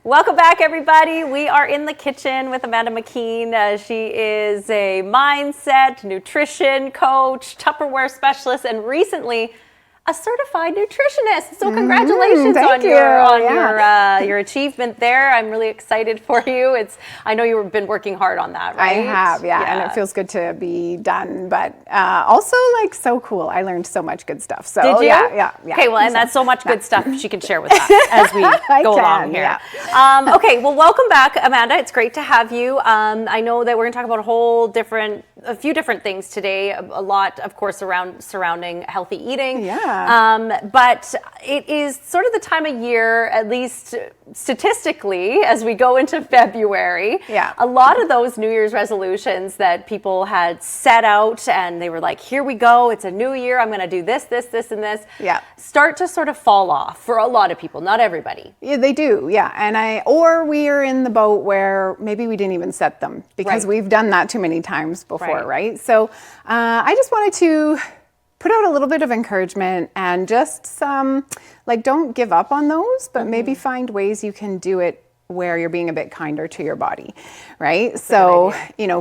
Welcome back, everybody. We are in the kitchen with Amanda McKean. She is a mindset, nutrition coach, Tupperware specialist, and recently a certified nutritionist. So congratulations on your achievement there. I'm really excited for you. I know you've been working hard on that, right? I have, yeah. And it feels good to be done, but also like so cool. I learned so much good stuff. So did you? Yeah. Okay, well, and that's so much good stuff she can share with us as we go along here. Yeah. Okay, well, welcome back, Amanda. It's great to have you. I know that we're going to talk about a few different things today. A lot, of course, surrounding healthy eating. Yeah. But it is sort of the time of year, at least statistically, as we go into February. Yeah. A lot of those New Year's resolutions that people had set out and they were like, here we go, it's a new year, I'm going to do this, and this. Yeah. Start to sort of fall off for a lot of people, not everybody. Yeah, they do. Yeah. Or we are in the boat where maybe we didn't even set them because we've done that too many times before, right? So I just wanted to put out a little bit of encouragement and just some, don't give up on those, but maybe find ways you can do it where you're being a bit kinder to your body, right? So,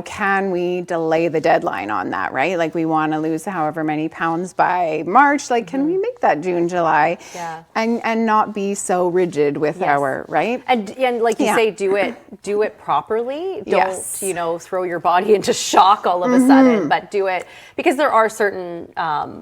can we delay the deadline on that, right? Like we want to lose however many pounds by March, can we make that June, July? Yeah. And not be so rigid with our, right? And like you say, do it properly. Don't, throw your body into shock all of a sudden, but do it because there are certain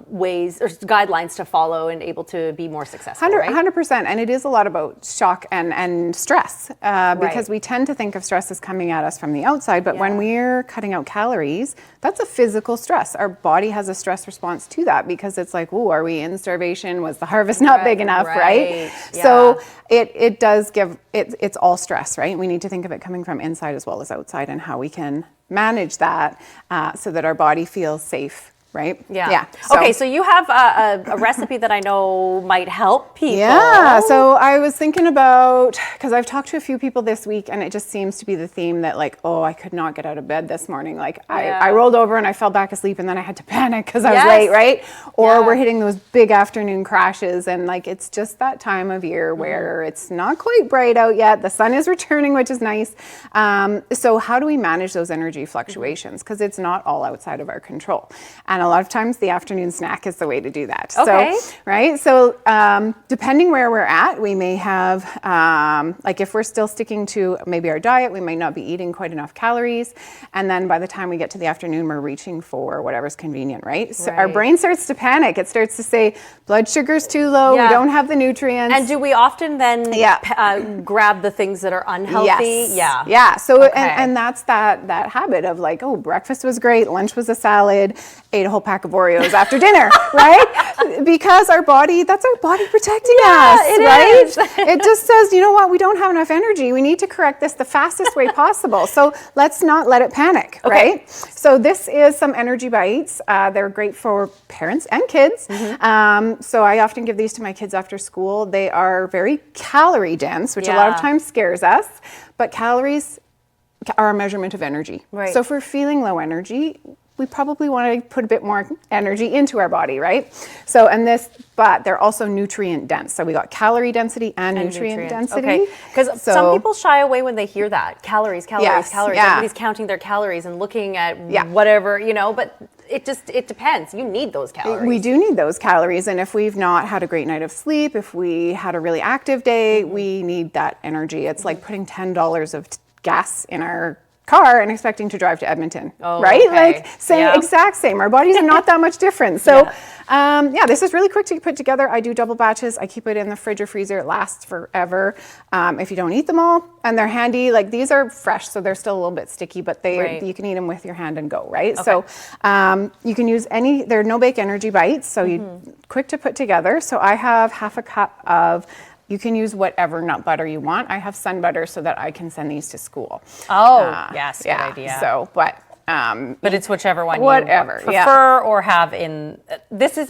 ways or guidelines to follow and able to be more successful, right? 100%. And it is a lot about shock and stress. Because we tend to think of stress as coming at us from the outside, but when we're cutting out calories, that's a physical stress. Our body has a stress response to that because it's like, oh, are we in starvation? Was the harvest not big enough, right? Yeah. So it does it's all stress, right? We need to think of it coming from inside as well as outside and how we can manage that so that our body feels safe. Right? Yeah. Okay, so you have a recipe that I know might help people. Yeah, so I was thinking about, because I've talked to a few people this week and it just seems to be the theme that I could not get out of bed this morning. I rolled over and I fell back asleep and then I had to panic because I was late, right? Or we're hitting those big afternoon crashes and it's just that time of year where it's not quite bright out yet. The sun is returning, which is nice. So how do we manage those energy fluctuations? Because it's not all outside of our control. And a lot of times the afternoon snack is the way to do that. Okay. So, right? So depending where we're at, we may have, if we're still sticking to maybe our diet, we might not be eating quite enough calories. And then by the time we get to the afternoon, we're reaching for whatever's convenient, right? So our brain starts to panic. It starts to say, blood sugar's too low. We don't have the nutrients. And do we often then grab the things that are unhealthy? Yes. Yeah. So, and that's that habit of breakfast was great. Lunch was a salad. Ate a whole pack of Oreos after dinner, right? Because that's our body protecting us, right? It just says, you know what, we don't have enough energy. We need to correct this the fastest way possible. So let's not let it panic, right? So this is some energy bites. They're great for parents and kids. So I often give these to my kids after school. They are very calorie dense, which a lot of times scares us, but calories are a measurement of energy. Right. So if we're feeling low energy, we probably want to put a bit more energy into our body, right? So, but they're also nutrient dense. So we got calorie density and nutrient density. Okay, because some people shy away when they hear that. Calories. Everybody's counting their calories and looking at whatever, but it depends. You need those calories. We do need those calories. And if we've not had a great night of sleep, if we had a really active day, we need that energy. It's like putting $10 of gas in our car and expecting to drive to Edmonton, right? Okay. Exact same. Our bodies are not that much different. So, this is really quick to put together. I do double batches. I keep it in the fridge or freezer. It lasts forever. If you don't eat them all, and they're handy. These are fresh, so they're still a little bit sticky, but you can eat them with your hand and go, right? Okay. So, you can use they're no-bake energy bites, so quick to put together. So I have half a cup of. You can use whatever nut butter you want. I have sun butter so that I can send these to school. Yes, good idea. So, but it's whichever one you prefer or have in.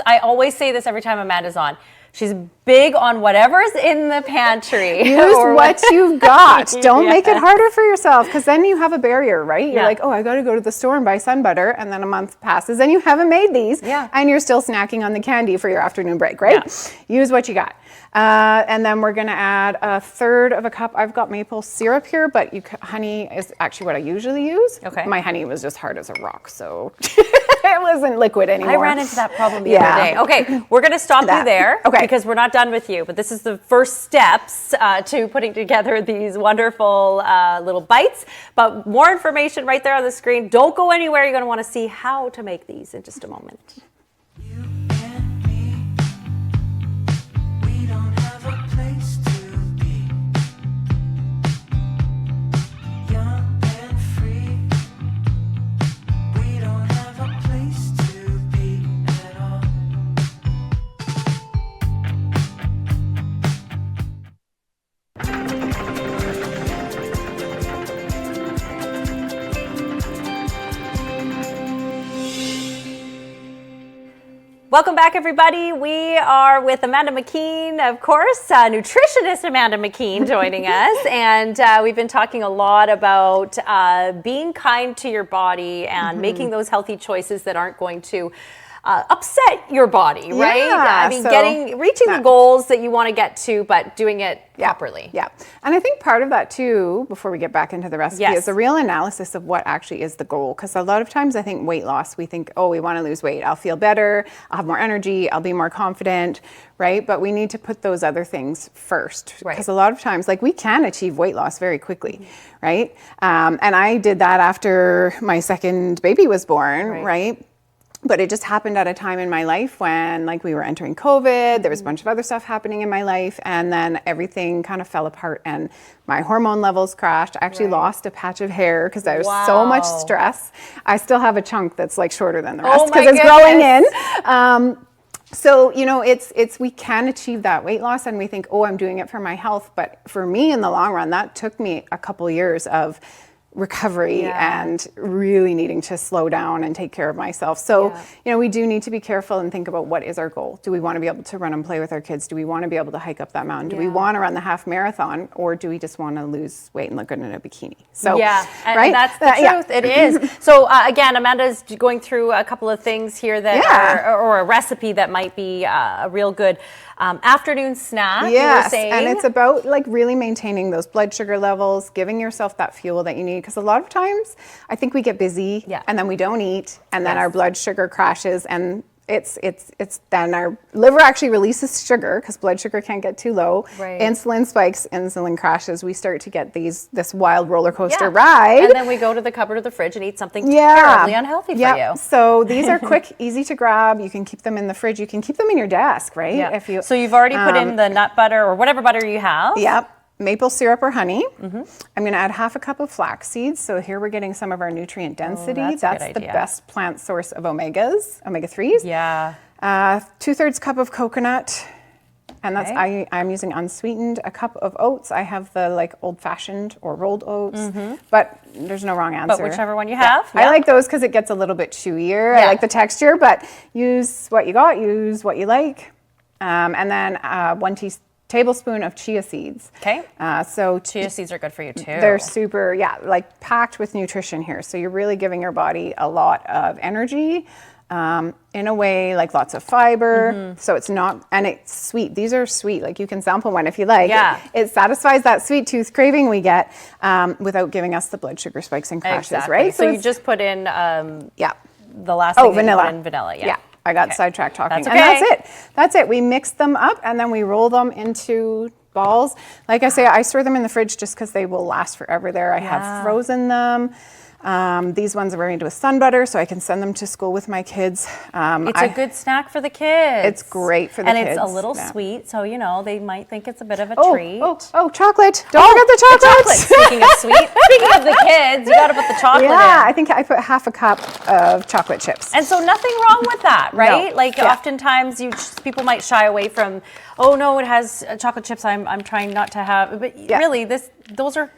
I always say this every time Amanda's on. She's big on whatever's in the pantry. Use what you've got. Don't make it harder for yourself, because then you have a barrier, right? You're like, oh, I got to go to the store and buy sun butter, and then a month passes and you haven't made these, and you're still snacking on the candy for your afternoon break, right? Use what you got. And then we're going to add 1/3 of a cup. I've got maple syrup here, but honey is actually what I usually use. Okay. My honey was just hard as a rock, so it wasn't liquid anymore. I ran into that problem the other day. Okay, we're going to stop you there because we're not done with you. But this is the first steps to putting together these wonderful little bites. But more information right there on the screen. Don't go anywhere. You're going to want to see how to make these in just a moment. Welcome back, everybody. We are with Amanda McKean, of course, nutritionist Amanda McKean joining us. And we've been talking a lot about being kind to your body and making those healthy choices that aren't going to upset your body, right? I mean, reaching the goals that you want to get to, but doing it properly. Yeah. And I think part of that too, before we get back into the recipe, is a real analysis of what actually is the goal. Because a lot of times I think weight loss, we think, oh, we want to lose weight. I'll feel better. I'll have more energy. I'll be more confident, right? But we need to put those other things first. Because a lot of times, like, we can achieve weight loss very quickly, right? And I did that after my second baby was born, right? But it just happened at a time in my life when, like, we were entering COVID, there was a bunch of other stuff happening in my life, and then everything kind of fell apart and my hormone levels crashed. I actually lost a patch of hair because there was so much stress. I still have a chunk that's like shorter than the rest because it's growing in. So, you know, we can achieve that weight loss and we think, oh, I'm doing it for my health. But for me, in the long run, that took me a couple years of recovery and really needing to slow down and take care of myself. So, you know, we do need to be careful and think about what is our goal. Do we want to be able to run and play with our kids? Do we want to be able to hike up that mountain? Do we want to run the half marathon, or do we just want to lose weight and look good in a bikini? So, and that's the truth. It is. So again, Amanda's going through a couple of things here that are, or a recipe that might be a real good afternoon snack. Yes, and it's about like really maintaining those blood sugar levels, giving yourself that fuel that you need. Because a lot of times I think we get busy and then we don't eat, and then our blood sugar crashes, and it's then our liver actually releases sugar because blood sugar can't get too low. Insulin spikes, insulin crashes. We start to get this wild roller coaster ride. And then we go to the cupboard or the fridge and eat something terribly unhealthy for you. So these are quick, easy to grab. You can keep them in the fridge. You can keep them in your desk, right? So you've already put in the nut butter or whatever butter you have. Maple syrup or honey. I'm going to add 1/2 cup of flax seeds. So here we're getting some of our nutrient density. That's the best plant source of omegas, omega-3s. 2/3 cup of coconut. And that's I'm using unsweetened. 1 cup of oats. I have the like old-fashioned or rolled oats, but there's no wrong answer. But whichever one you have. I like those because it gets a little bit chewier. I like the texture, but use what you got. Use what you like. And then 1 tablespoon of chia seeds. So chia seeds are good for you too. They're super, like packed with nutrition here. So you're really giving your body a lot of energy. In a way, like lots of fiber. So it's not, and it's sweet. These are sweet. Like you can sample one if you like. It satisfies that sweet tooth craving we get without giving us the blood sugar spikes and crashes, right? So you just put in the last thing vanilla. You put in vanilla. I got sidetracked talking. That's okay. And that's it. We mix them up and then we roll them into balls. Like I say, I store them in the fridge just because they will last forever there. I have frozen them. These ones are made with sun butter, so I can send them to school with my kids. It's a good snack for the kids. It's great for the kids. And it's a little sweet, so, you know, they might think it's a bit of a treat. Chocolate. Don't forget the chocolate. Speaking of sweet, speaking of the kids, you got to put the chocolate in. I think I put 1/2 cup of chocolate chips. And so nothing wrong with that, right? Oftentimes you people might shy away from, oh no, it has chocolate chips. I'm trying not to have, but really those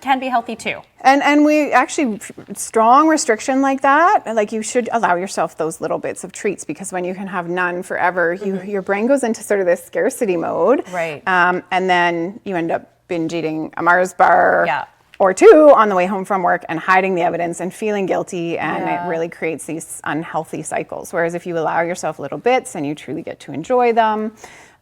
can be healthy too. And we actually, strong restriction like that, like you should allow yourself those little bits of treats, because when you can have none forever, your brain goes into sort of this scarcity mode. Right. And then you end up binge eating a Mars bar or two on the way home from work and hiding the evidence and feeling guilty, and it really creates these unhealthy cycles. Whereas if you allow yourself little bits and you truly get to enjoy them,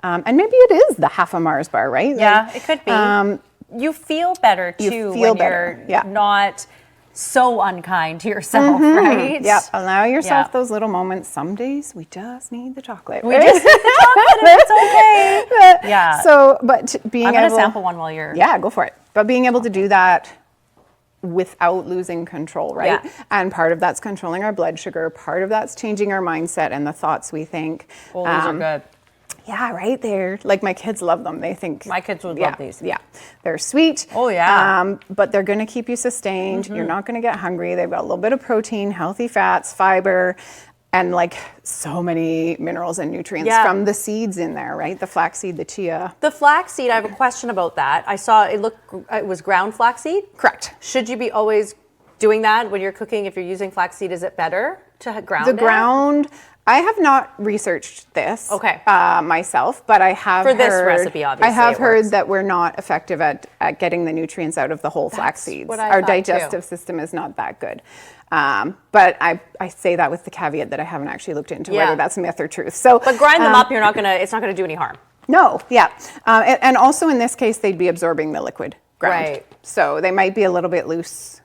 and maybe it is the half a Mars bar, right? Yeah, like, it could be. You feel better too when you're not so unkind to yourself, right? Yep. Allow yourself those little moments. Some days we just need the chocolate. We just need the chocolate, and it's okay. Yeah. So, but being I'm gonna sample one while you're. Yeah, go for it. But being able to do that without losing control, right? Yeah. And part of that's controlling our blood sugar. Part of that's changing our mindset and the thoughts we think. Oh, these are good. Yeah, right there. Like my kids love them. They think my kids would love these. Yeah, they're sweet. Oh yeah. But they're going to keep you sustained. You're not going to get hungry. They've got a little bit of protein, healthy fats, fiber, and like so many minerals and nutrients from the seeds in there, right? The flaxseed, the chia. The flaxseed. I have a question about that. I saw it was ground flaxseed. Correct. Should you be always doing that when you're cooking? If you're using flaxseed, is it better to ground it? The ground. I have not researched this myself, but I have for this recipe. Obviously, I have heard that we're not effective at getting the nutrients out of the whole flax seeds. Our digestive system is not that good. But I say that with the caveat that I haven't actually looked into whether that's myth or truth. So, but grind them up. It's not gonna do any harm. No. Yeah. And also in this case, they'd be absorbing the liquid ground. Right. So they might be a little bit loose.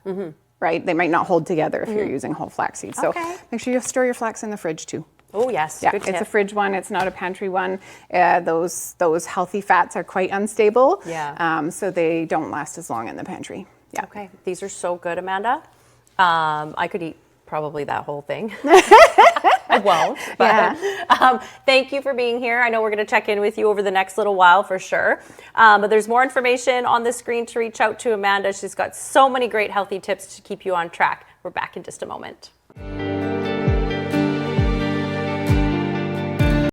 Right. They might not hold together if you're using whole flax seeds. So make sure you store your flax in the fridge too. Oh yes, yeah, good tip. It's a fridge one. It's not a pantry one. Those healthy fats are quite unstable. Yeah. So they don't last as long in the pantry. Yeah. Okay, these are so good, Amanda. I could eat probably that whole thing. I won't. But thank you for being here. I know we're going to check in with you over the next little while for sure. But there's more information on the screen to reach out to Amanda. She's got so many great healthy tips to keep you on track. We're back in just a moment.